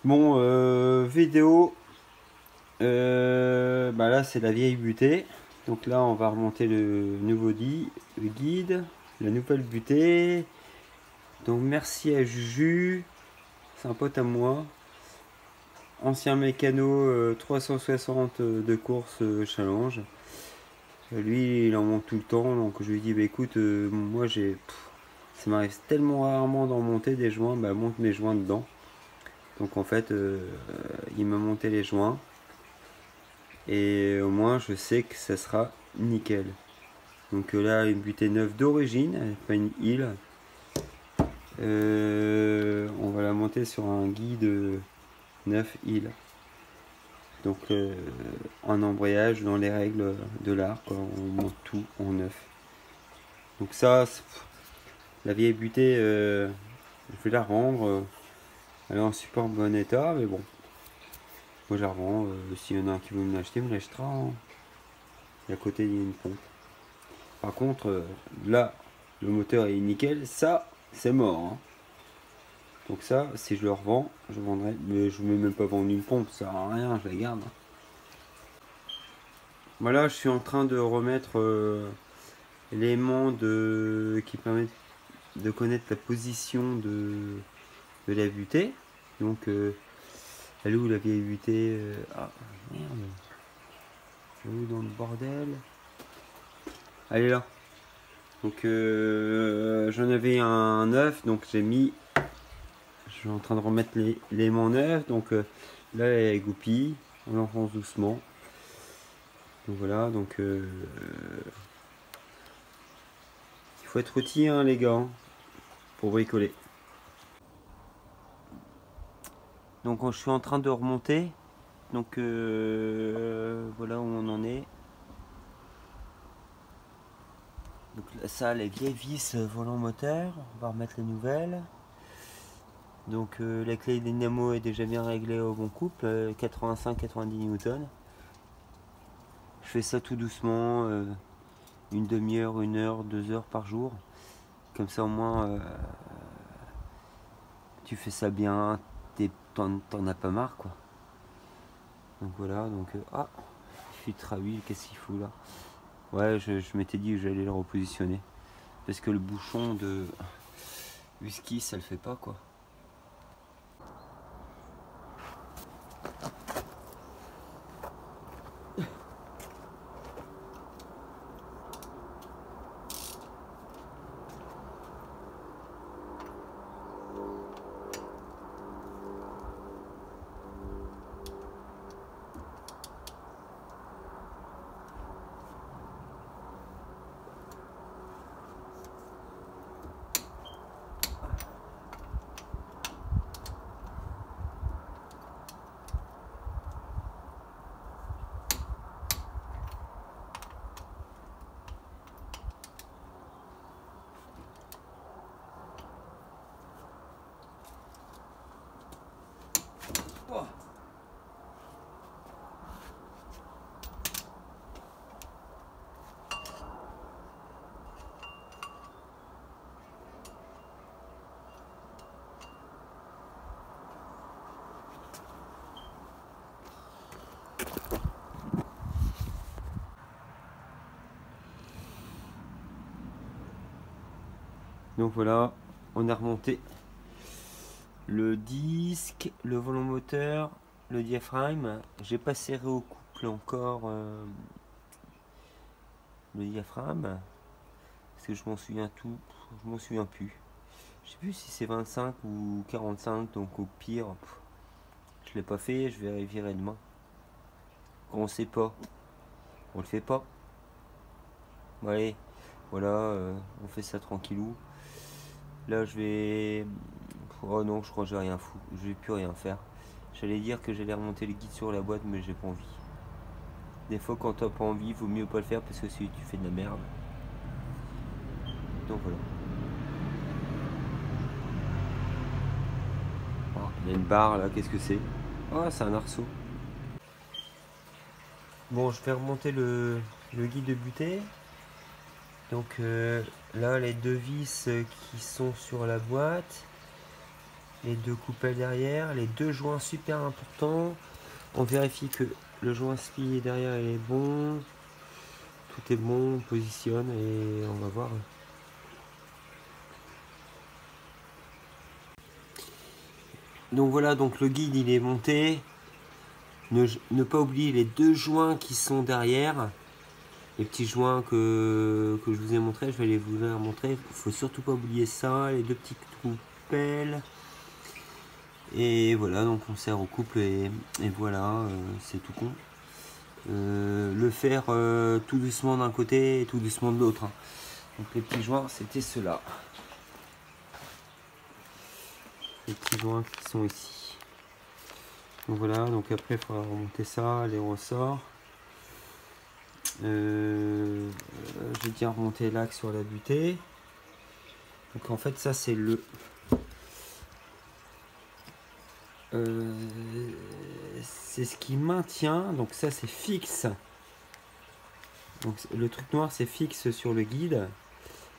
Bon, vidéo. Bah là, c'est la vieille butée. Donc là, on va remonter le nouveau le guide, la nouvelle butée. Donc merci à Juju, c'est un pote à moi. Ancien mécano 360 de course challenge. Lui, il en monte tout le temps. Donc je lui dis, bah écoute, moi j'ai. Ça m'arrive tellement rarement d'en monter des joints, bah monte mes joints dedans. Donc en fait, il m'a monté les joints. Et au moins, je sais que ça sera nickel. Donc là, une butée neuve d'origine, pas une île. On va la monter sur un guide 9 îles. Donc en embrayage dans les règles de l'art, quoi. On monte tout en neuf. Donc ça, la vieille butée, je vais la rendre. Elle est en super bon état, mais bon. Moi je la revends. S'il y en a un qui veut me l'acheter, me l'achètera, hein. Et à côté, il y a une pompe. Par contre, là, le moteur est nickel. Ça, c'est mort, hein. Donc ça, si je le revends, je vendrai. Mais je ne vais même pas vendre une pompe, ça sert à rien, je la garde. Voilà, je suis en train de remettre l'élément qui permet de connaître la position de la butée. Donc, elle est où la vieille butée Ah, merde. Elle est où dans le bordel? Elle est là. Donc, j'en avais un neuf, donc j'ai mis. Je suis en train de remettre l'élément neuf. Donc, là, elle goupille. On l'enfonce doucement. Donc voilà, donc il faut être outil, hein, les gars, hein, pour bricoler. Donc je suis en train de remonter. Donc voilà où on en est. Donc ça, les vieilles vis volant moteur, on va remettre les nouvelles. Donc la clé dynamo est déjà bien réglée au bon couple, 85-90 newtons. Je fais ça tout doucement, une demi-heure, 1 heure, 2 heures par jour. Comme ça au moins tu fais ça bien, t'en as pas marre, quoi. Donc voilà, donc ah, filtre à huile, qu'est-ce qu'il fout là? Ouais, je m'étais dit que j'allais le repositionner. Parce que le bouchon de whisky, ça le fait pas, quoi. Oh. Donc voilà, on a remonté le disque, le volant moteur, le diaphragme. J'ai pas serré au couple encore le diaphragme. Parce que je m'en souviens tout, je m'en souviens plus. Je sais plus si c'est 25 ou 45, donc au pire, je l'ai pas fait, je vérifierai demain. Quand on sait pas, on le fait pas. Ouais, voilà, on fait ça tranquillou. Là, je vais. Oh non, je crois que j'ai rien fou. Je vais plus rien faire. J'allais dire que j'allais remonter le guide sur la boîte, mais j'ai pas envie. Des fois, quand t'as pas envie, vaut mieux pas le faire parce que si tu fais de la merde. Donc voilà. Oh, il y a une barre là, qu'est-ce que c'est? Oh, c'est un arceau. Bon, je vais remonter le guide de butée. Donc là, les deux vis qui sont sur la boîte. les deux coupelles derrière, les deux joints super importants. On vérifie que le joint SPI est derrière est bon. Tout est bon, on positionne et on va voir. Donc voilà, donc le guide il est monté. Ne pas oublier les deux joints qui sont derrière. Les petits joints que je vous ai montré, je vais vous les montrer. Il faut surtout pas oublier ça, les deux petites coupelles. Et voilà, donc on sert au couple et voilà, c'est tout con. Le faire tout doucement d'un côté et tout doucement de l'autre. Hein. Donc les petits joints, c'était ceux-là. Les petits joints qui sont ici. Donc voilà, donc après il faudra remonter ça, les ressorts. J'ai bien remonté l'axe sur la butée. Donc en fait ça c'est le c'est ce qui maintient, donc ça c'est fixe. Donc le truc noir c'est fixe sur le guide.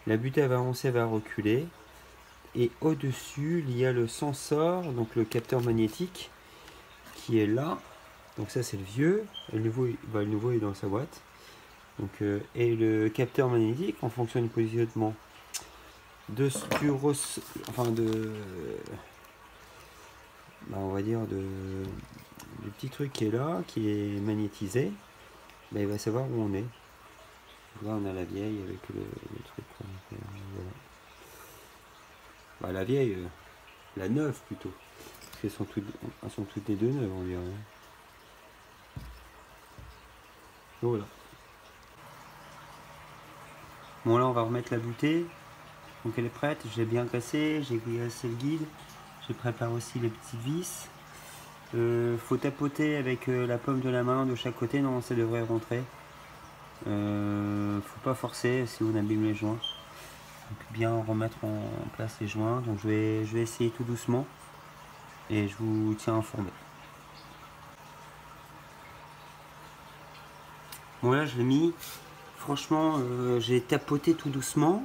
La butée va avancer, va reculer. Et au-dessus il y a le sensor, donc le capteur magnétique qui est là. Donc ça c'est le vieux, et le nouveau est dans sa boîte. Donc, et le capteur magnétique en fonction du positionnement de on va dire du petit truc qui est là, qui est magnétisé, il va savoir où on est. Là on a la vieille avec le truc. Voilà. La vieille, la neuve plutôt, parce qu'elles sont toutes les deux neuves on dirait. Voilà. Bon là on va remettre la butée. Donc elle est prête, j'ai bien cassé, j'ai cassé le guide, j'ai préparé aussi les petits vis. Faut tapoter avec la paume de la main de chaque côté, non ça devrait rentrer. Faut pas forcer si on abîme les joints. Donc bien remettre en place les joints. Donc je vais essayer tout doucement et je vous tiens informé. Bon là je l'ai mis, franchement j'ai tapoté tout doucement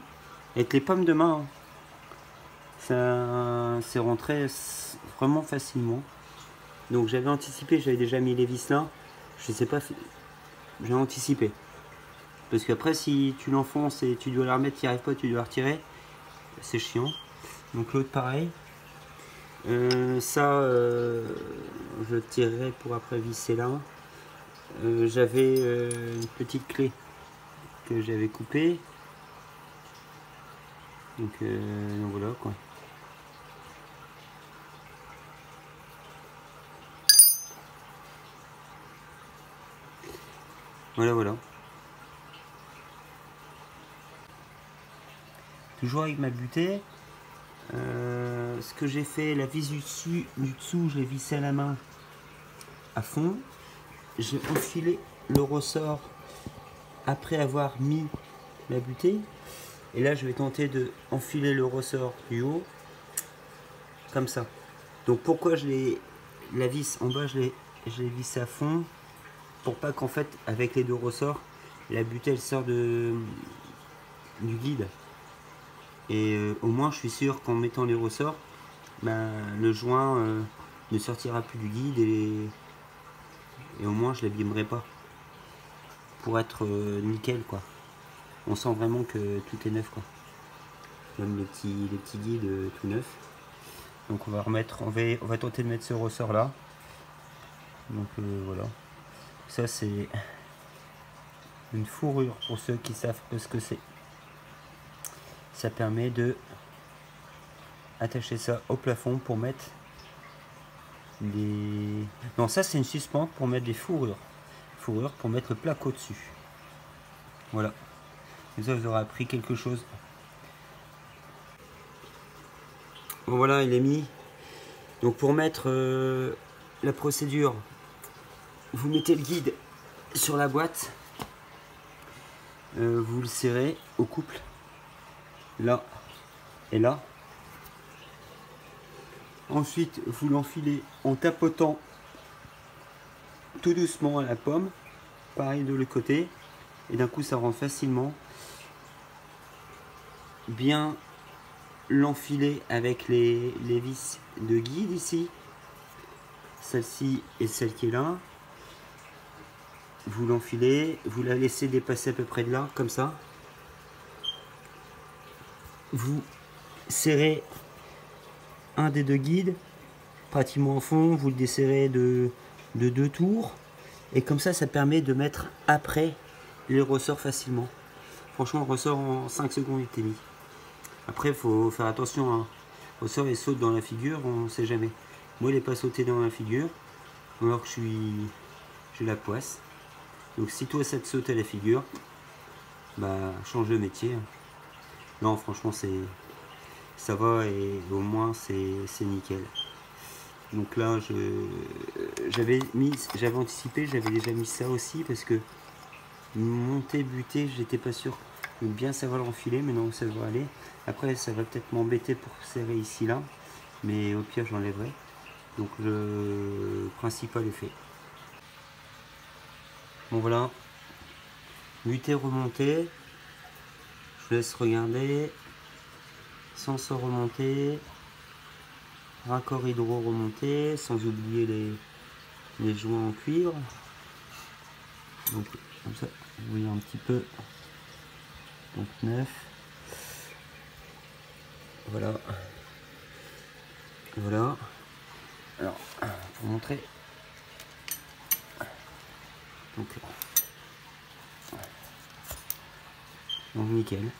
avec les pommes de main. Ça s'est rentré vraiment facilement. Donc j'avais anticipé, j'avais déjà mis les vis là. Je sais pas, j'ai anticipé. Parce qu'après si tu l'enfonces et tu dois la remettre, tu n'y arrives pas, tu dois la retirer, c'est chiant. Donc l'autre pareil. Je tirerai pour après visser là. J'avais une petite clé que j'avais coupée. Donc voilà quoi. Voilà. Toujours avec ma butée. Ce que j'ai fait, la vis du dessous, je l'ai vissé à la main à fond. J'ai enfilé le ressort après avoir mis la butée. Et là, je vais tenter de enfiler le ressort du haut comme ça. Donc pourquoi la vis en bas, je l'ai vissé à fond pour pas qu'en fait, avec les deux ressorts, la butée elle sort du guide. Et au moins, je suis sûr qu'en mettant les ressorts, le joint ne sortira plus du guide et au moins je l'abîmerai pas. Pour être nickel quoi. On sent vraiment que tout est neuf quoi. Même les petits guides tout neufs. Donc on va tenter de mettre ce ressort là. Donc voilà. Ça c'est une fourrure pour ceux qui savent pas ce que c'est. Ça permet de attacher ça au plafond pour mettre les... Non, ça c'est une suspente pour mettre des fourrures. Fourrure pour mettre le plaque au-dessus. Voilà. Comme ça vous aurez appris quelque chose. Bon voilà, il est mis. Donc pour mettre la procédure, vous mettez le guide sur la boîte. Vous le serrez au couple. Là et là. Ensuite, vous l'enfilez en tapotant tout doucement à la pomme. Pareil de l'autre côté. Et d'un coup, ça rentre facilement. Bien l'enfiler avec les vis de guide ici, celle-ci et celle qui est là. Vous l'enfilez, vous la laissez dépasser à peu près de là, comme ça. Vous serrez un des deux guides pratiquement au fond, vous le desserrez de 2 tours, et comme ça, ça permet de mettre après les ressorts facilement. Franchement, le ressort en 5 secondes il était mis. Après, il faut faire attention, hein. Le ressort il saute dans la figure, on ne sait jamais. Moi, il n'est pas sauté dans la figure, alors que j'ai la poisse. Donc si toi ça te saute à la figure, bah change de métier. Non, franchement ça va, et au moins c'est nickel. Donc là j'avais anticipé, j'avais déjà mis ça aussi, parce que monter, buter, j'étais pas sûr de bien savoir l'enfiler, mais non, ça va aller. Après ça va peut-être m'embêter pour serrer ici là, mais au pire j'enlèverai. Donc le principal est fait. Bon voilà, buter, remonter, je vous laisse regarder, sensor remonté, raccord hydro remonté, sans oublier les joints en cuivre. Donc comme ça, vous voyez un petit peu, donc 9, voilà, voilà. Alors, pour montrer, donc nickel.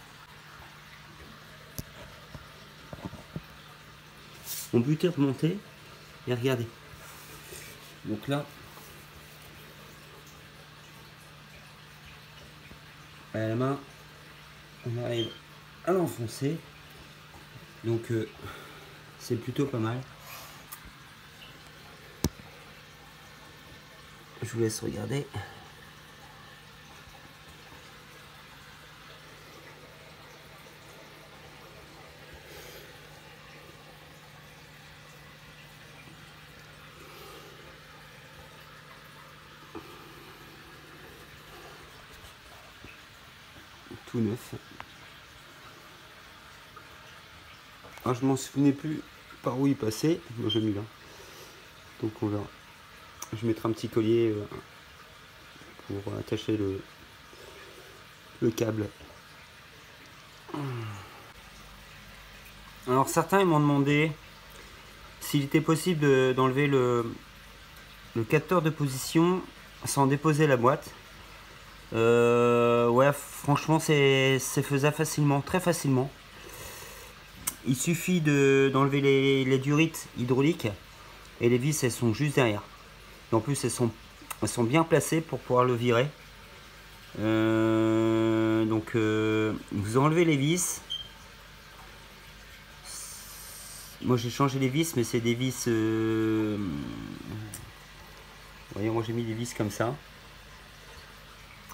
On butait, remonté, et regardez. Donc là, à la main, on arrive à l'enfoncer. Donc c'est plutôt pas mal. Je vous laisse regarder. Tout neuf. Alors, je m'en souvenais plus par où il passait. Moi j'ai mis là. Donc on verra. Je mettrai un petit collier pour attacher le câble. Alors certains ils m'ont demandé s'il était possible d'enlever le capteur de position sans déposer la boîte. Ouais, franchement c'est faisable facilement, très facilement. Il suffit d'enlever les durites hydrauliques, et les vis elles sont juste derrière. Et en plus elles sont bien placées pour pouvoir le virer. Donc vous enlevez les vis. Moi j'ai changé les vis, mais c'est des vis voyez, moi j'ai mis des vis comme ça.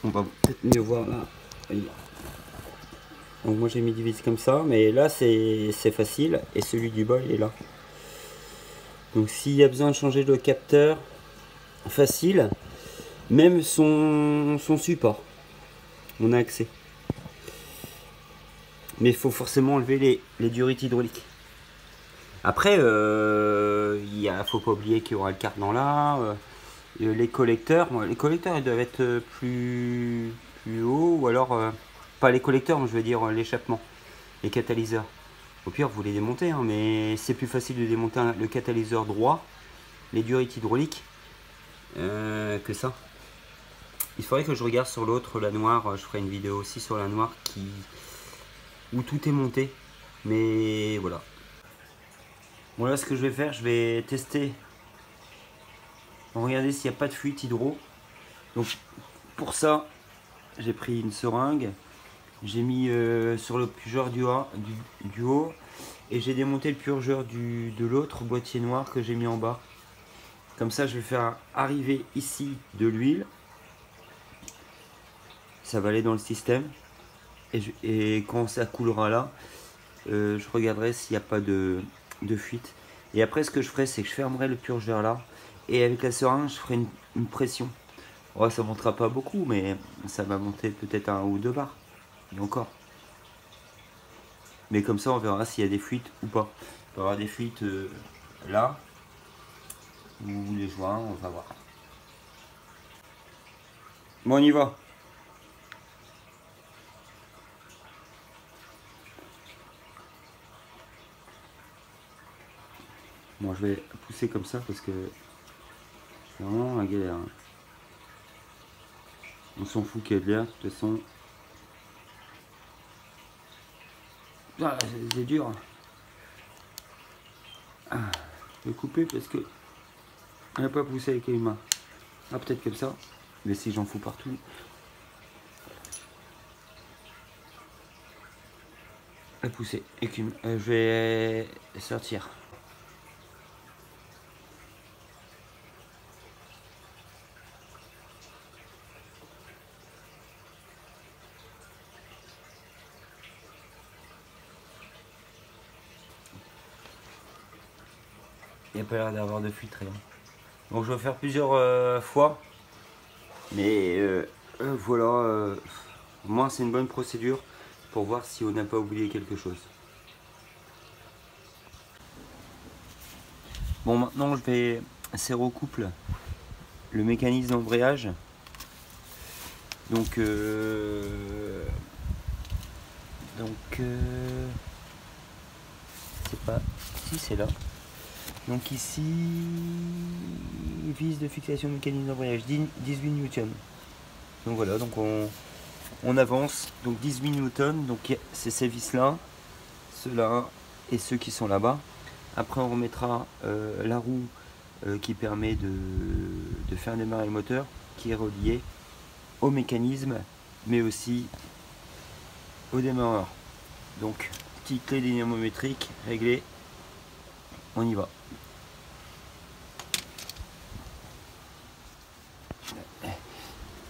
On va peut-être mieux voir là. Donc moi j'ai mis des vis comme ça, mais là c'est facile, et celui du bas il est là. Donc s'il y a besoin de changer le capteur, facile, même son support, on a accès. Mais il faut forcément enlever les durites hydrauliques. Après, faut pas oublier qu'il y aura le cardan là, les collecteurs. Bon, les collecteurs ils doivent être plus haut, ou alors pas les collecteurs, mais je veux dire l'échappement, les catalyseurs. Au pire vous les démontez, hein, mais c'est plus facile de démonter le catalyseur droit, les durites hydrauliques, que ça. Il faudrait que je regarde sur l'autre, la noire. Je ferai une vidéo aussi sur la noire où tout est monté, mais voilà. Voilà ce que je vais faire, je vais tester, regarder s'il n'y a pas de fuite hydro. Donc pour ça j'ai pris une seringue, j'ai mis sur le purgeur du haut, et j'ai démonté le purgeur de l'autre boîtier noir que j'ai mis en bas. Comme ça je vais faire arriver ici de l'huile, ça va aller dans le système, et quand ça coulera là, je regarderai s'il n'y a pas de fuite. Et après ce que je ferai, c'est que je fermerai le purgeur là, et avec la seringue je ferai une pression. Ouais, ça montera pas beaucoup, mais ça va monter peut-être 1 ou 2 bars, et encore. Mais comme ça on verra s'il y a des fuites ou pas. Il peut y avoir des fuites là, ou les joints, on va voir. Bon, on y va. Bon, je vais pousser comme ça parce que c'est vraiment un galère. On s'en fout qu'il y ait de l'air, de toute façon. Ah, c'est dur. Ah, je vais couper parce que on n'a pas poussé avec les mains. Ah, peut-être comme ça. Mais si j'en fous partout. À pousser. Écume. Je vais sortir. Il n'y a pas l'air d'avoir de fuite rien. Donc je vais faire plusieurs fois. Mais voilà. Au moins c'est une bonne procédure pour voir si on n'a pas oublié quelque chose. Bon, maintenant je vais serrer au couple le mécanisme d'embrayage. Donc c'est pas si c'est là. Donc ici, vis de fixation mécanisme d'embrayage 18 Newton. Donc voilà, donc on avance. Donc 18 Newton, donc c'est ces vis là, ceux-là et ceux qui sont là-bas. Après on remettra la roue qui permet de faire démarrer le moteur, qui est relié au mécanisme, mais aussi au démarreur. Donc petite clé dynamométrique réglée, on y va.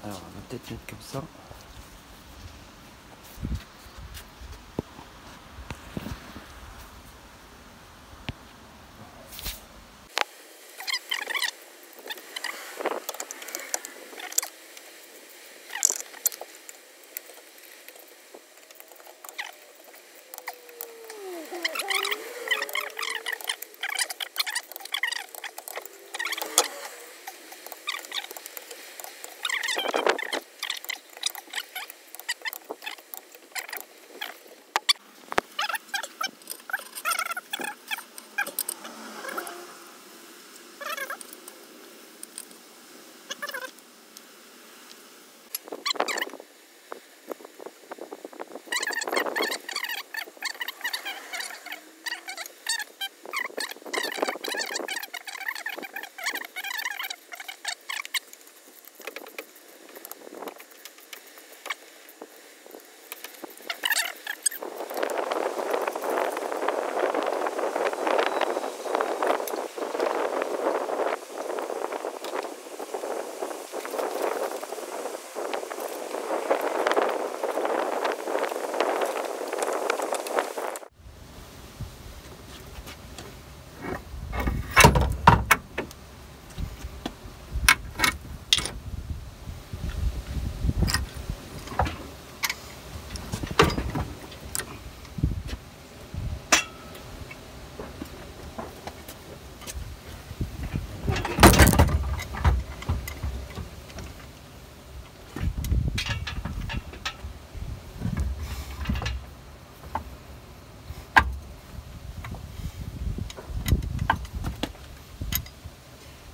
Alors on va peut-être mettre comme ça.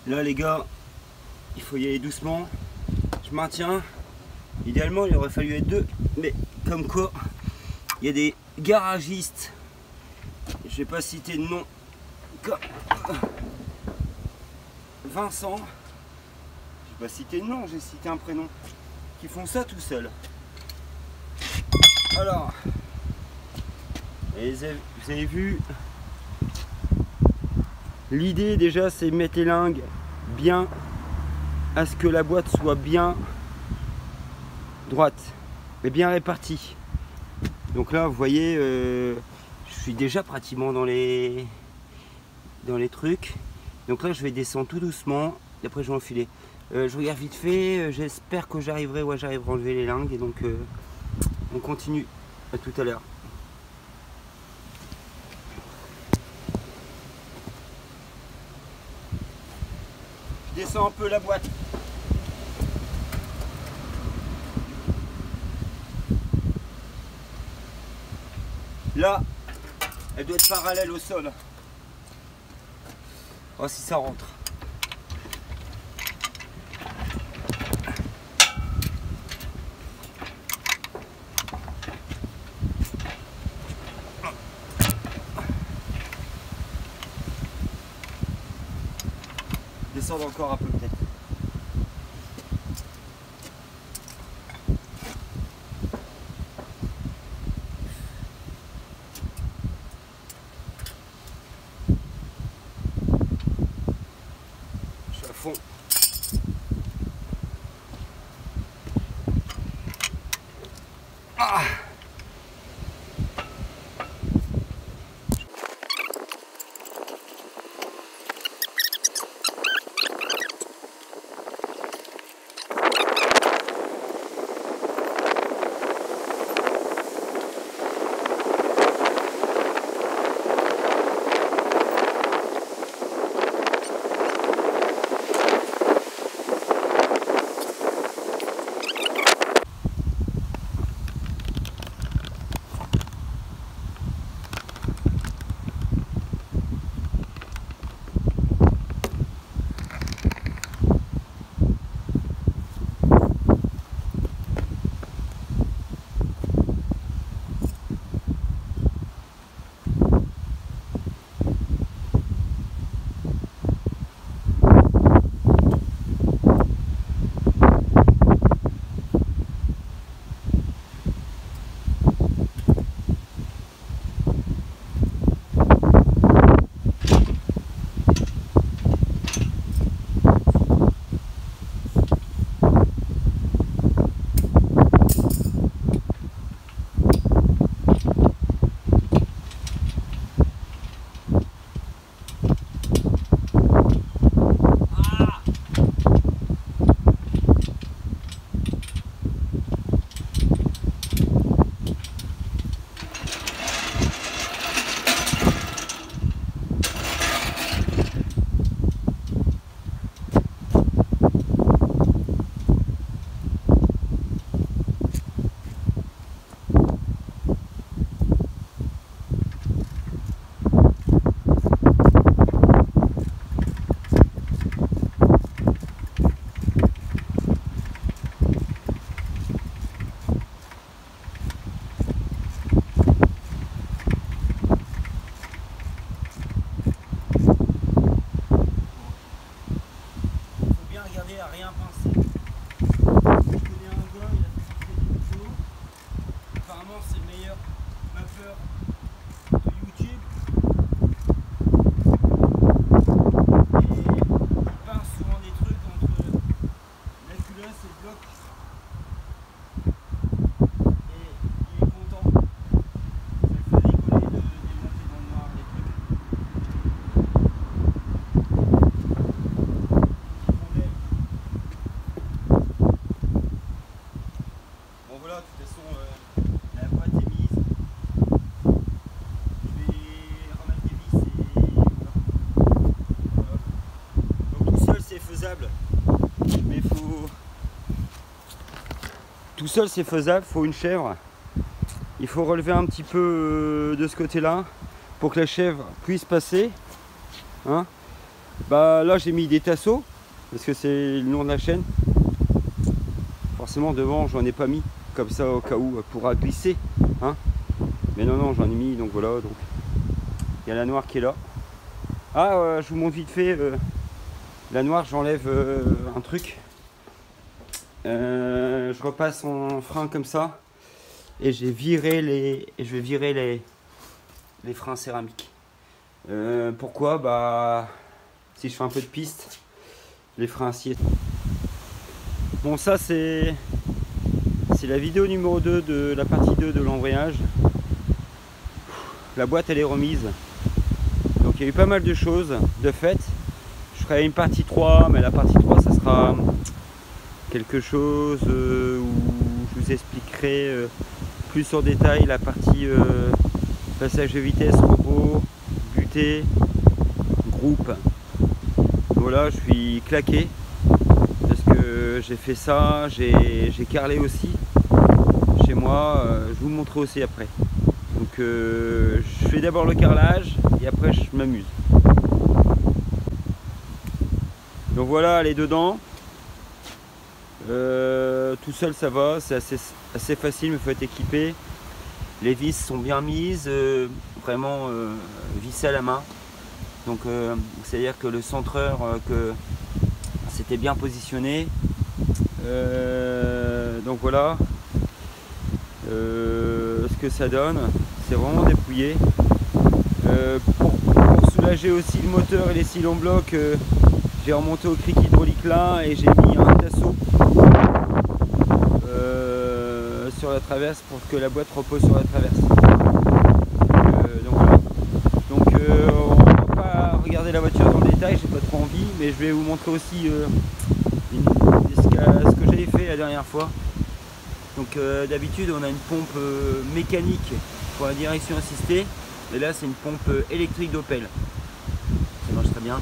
Là les gars, il faut y aller doucement. Je maintiens. Idéalement il aurait fallu être deux, mais comme quoi il y a des garagistes, je vais pas citer de nom, comme Vincent, je vais pas citer de nom, j'ai cité un prénom, qui font ça tout seul. Alors, et vous avez vu, l'idée déjà c'est mettre les lingues bien à ce que la boîte soit bien droite et bien répartie. Donc là vous voyez je suis déjà pratiquement dans les trucs. Donc là je vais descendre tout doucement et après je vais enfiler. Je regarde vite fait, j'espère que j'arriverai à enlever les lingues et donc on continue. À tout à l'heure. descends un peu la boîte. Là, elle doit être parallèle au sol. Oh, si ça rentre. Descendre encore un peu peut-être. Je suis à fond. Ah! Mais faut... Tout seul c'est faisable, faut une chèvre. Il faut relever un petit peu de ce côté-là pour que la chèvre puisse passer. Hein, bah là j'ai mis des tasseaux parce que c'est le nom de la chaîne. Forcément devant j'en ai pas mis comme ça au cas où elle pourra glisser. Hein, mais non j'en ai mis, donc voilà. Donc il y a la noire qui est là. Ah je vous montre vite fait la noire, j'enlève un truc. Je repasse en frein comme ça et je vais virer les freins céramiques. Pourquoi? Bah si je fais un peu de piste, les freins acier. Bon, ça c'est la vidéo numéro 2 de la partie 2 de l'embrayage. La boîte elle est remise, donc il y a eu pas mal de choses de fait. Je ferai une partie 3, mais la partie 3 ça sera quelque chose où je vous expliquerai plus en détail la partie passage de vitesse, robot, butée, groupe. Voilà, je suis claqué parce que j'ai fait ça, j'ai carrelé aussi chez moi, je vous le montrerai aussi après. Donc je fais d'abord le carrelage et après je m'amuse. Donc voilà, elle est dedans. Tout seul ça va, c'est assez facile, mais il faut être équipé. Les vis sont bien mises, vraiment vissées à la main. Donc c'est à dire que le centreur que c'était bien positionné. Donc voilà ce que ça donne, c'est vraiment dépouillé. Pour soulager aussi le moteur et les cylindres blocs, j'ai remonté au cric hydraulique là et j'ai mis un tasso sur la traverse pour que la boîte repose sur la traverse. Donc voilà. Donc on va pas regarder la voiture dans le détail, j'ai pas trop envie, mais je vais vous montrer aussi ce que j'avais fait la dernière fois. Donc d'habitude on a une pompe mécanique pour la direction assistée, et là c'est une pompe électrique d'Opel. Ça marche très bien.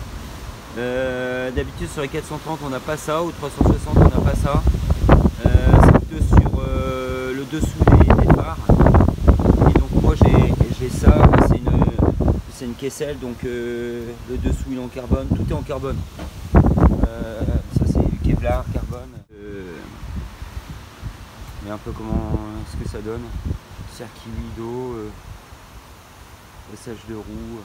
D'habitude sur les 430 on n'a pas ça, ou 360 on n'a pas ça. C'est plutôt sur le dessous des phares. Et donc moi j'ai ça, c'est une caisselle, donc le dessous il est en carbone, tout est en carbone. Ça c'est du Kevlar, carbone. Et un peu comment ce que ça donne. Circuit d'eau, passage de roue.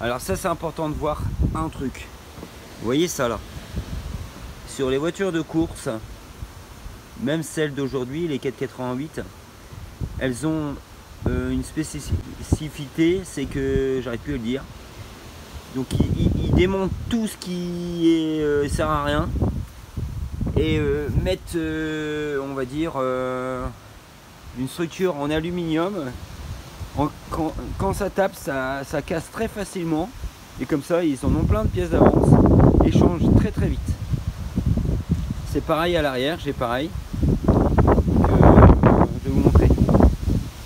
Alors ça c'est important de voir un truc. Vous voyez ça là? Sur les voitures de course, même celles d'aujourd'hui, les 488, elles ont une spécificité, c'est que j'arrête plus à le dire. Donc ils démontent tout ce qui sert à rien et mettent, on va dire, une structure en aluminium. Quand ça tape, ça casse très facilement, et comme ça ils en ont plein de pièces d'avance et changent très très vite. C'est pareil à l'arrière, j'ai pareil. Je vais vous montrer.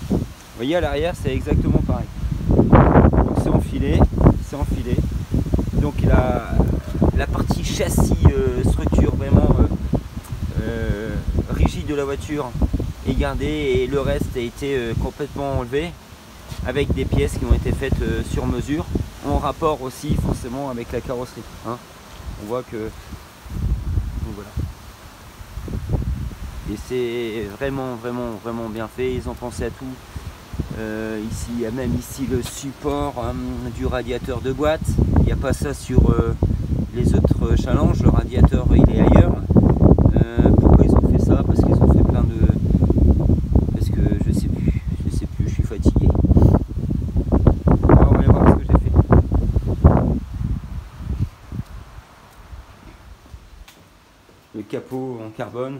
Vous voyez, à l'arrière c'est exactement pareil. Donc c'est enfilé, c'est enfilé. Donc la partie châssis, structure vraiment rigide de la voiture est gardée, et le reste a été complètement enlevé avec des pièces qui ont été faites sur mesure, en rapport aussi forcément avec la carrosserie. Hein. On voit que... Donc voilà. Et c'est vraiment bien fait, ils ont pensé à tout. Ici, il y a même ici le support du radiateur de boîte. Il n'y a pas ça sur les autres challenges, le radiateur il est ailleurs. Pourquoi ils ont fait ça? Parce qu'ils ont fait plein de... Parce que je sais plus, je suis fatigué. Alors, on va aller voir ce que j'ai fait. Le capot en carbone.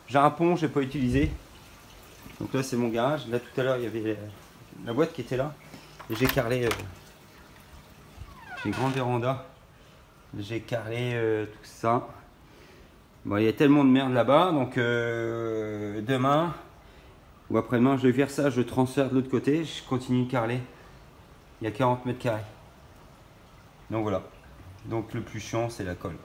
J'ai un pont, je n'ai pas utilisé. Donc là c'est mon garage. Là tout à l'heure il y avait la boîte qui était là. Et j'ai carrelé. J'ai grand véranda. J'ai carrelé tout ça. Bon, il y a tellement de merde là-bas. Donc demain ou après-demain je vais faire ça. Je transfère de l'autre côté. Je continue de carreler. Il y a 40 mètres carrés. Donc voilà. Donc le plus chiant c'est la colle.